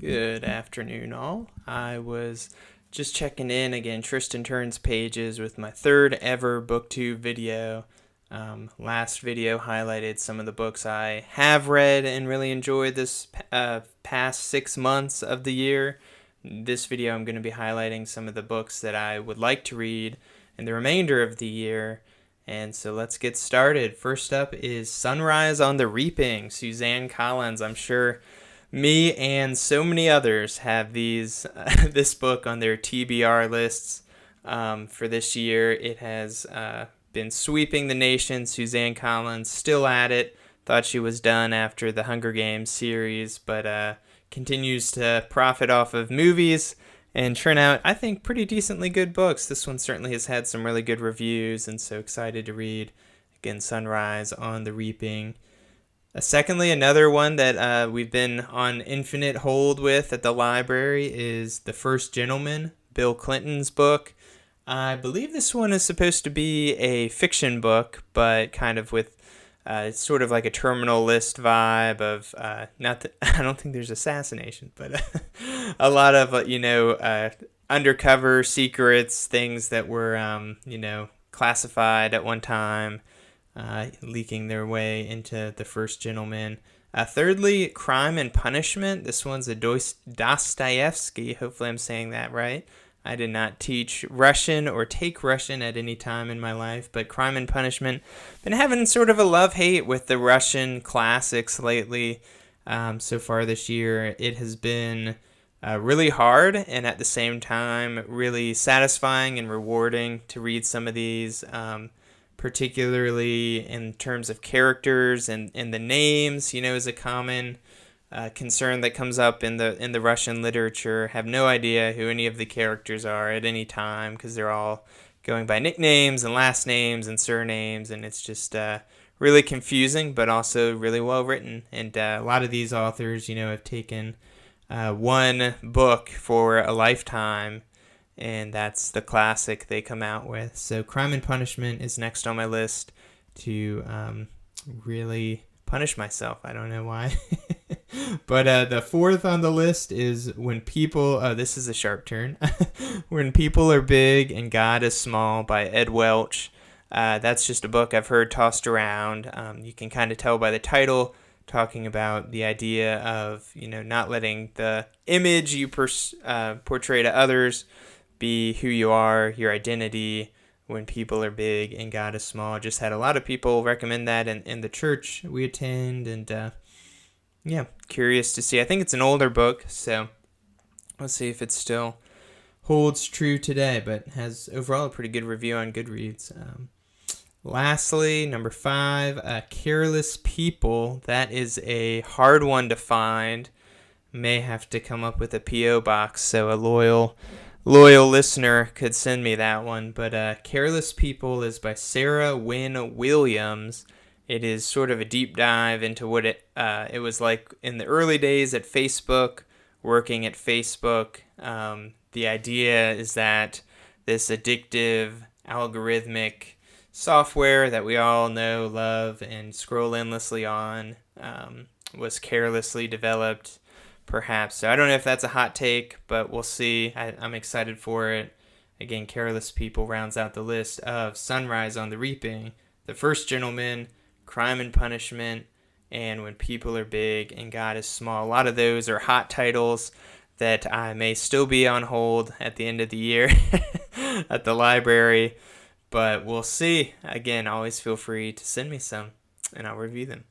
Good afternoon, all. I was just checking in again, Tristan Turns Pages, with my third ever BookTube video. Last video highlighted some of the books I have read and really enjoyed this past 6 months of the year. This video I'm going to be highlighting some of the books that I would like to read in the remainder of the year. And so let's get started. First up is Sunrise on the Reaping, Suzanne Collins. I'm sure me and so many others have this book on their TBR lists for this year. It has been sweeping the nation. Suzanne Collins still at it. Thought she was done after the Hunger Games series, but continues to profit off of movies and churn out, I think, pretty decently good books. This one certainly has had some really good reviews, and so excited to read, again, Sunrise on the Reaping. Secondly, another one that we've been on infinite hold with at the library is The First Gentleman, Bill Clinton's book. I believe this one is supposed to be a fiction book, but kind of with it's sort of like a Terminal List vibe of, not that, I don't think there's assassination, but a lot of, undercover secrets, things that were, classified at one time. Leaking their way into The First Gentleman. Thirdly, Crime and Punishment. This one's a Dostoevsky. Hopefully I'm saying that right. I did not teach Russian or take Russian at any time in my life, but Crime and Punishment. Been having sort of a love-hate with the Russian classics lately. So far this year, it has been really hard and at the same time really satisfying and rewarding to read some of these. Particularly in terms of characters and the names, is a common concern that comes up in the Russian literature. Have no idea who any of the characters are at any time because they're all going by nicknames and last names and surnames, and it's just really confusing, but also really well written. And a lot of these authors, have taken one book for a lifetime, and that's the classic they come out with. So Crime and Punishment is next on my list to really punish myself. I don't know why. But the fourth on the list is When People... this is a sharp turn. When People Are Big and God is Small by Ed Welch. That's just a book I've heard tossed around. You can kind of tell by the title, talking about the idea of, not letting the image you portray to others be who you are, your identity, when people are big and God is small. Just had a lot of people recommend that in the church we attend, and curious to see. I think it's an older book, so let's see if it still holds true today, but has overall a pretty good review on Goodreads. Lastly, number 5, Careless People. That is a hard one to find. May have to come up with a P.O. box, so a loyal listener could send me that one. But Careless People is by Sarah Wynne Williams. It is sort of a deep dive into what it was like in the early days at Facebook, working at Facebook. The idea is that this addictive, algorithmic software that we all know, love, and scroll endlessly on was carelessly developed, perhaps. So I don't know if that's a hot take, but we'll see. I'm excited for it. Again, Careless People rounds out the list of Sunrise on the Reaping, The First Gentleman, Crime and Punishment, and When People Are Big and God is Small. A lot of those are hot titles that I may still be on hold at the end of the year at the library, but we'll see. Again, always feel free to send me some, and I'll review them.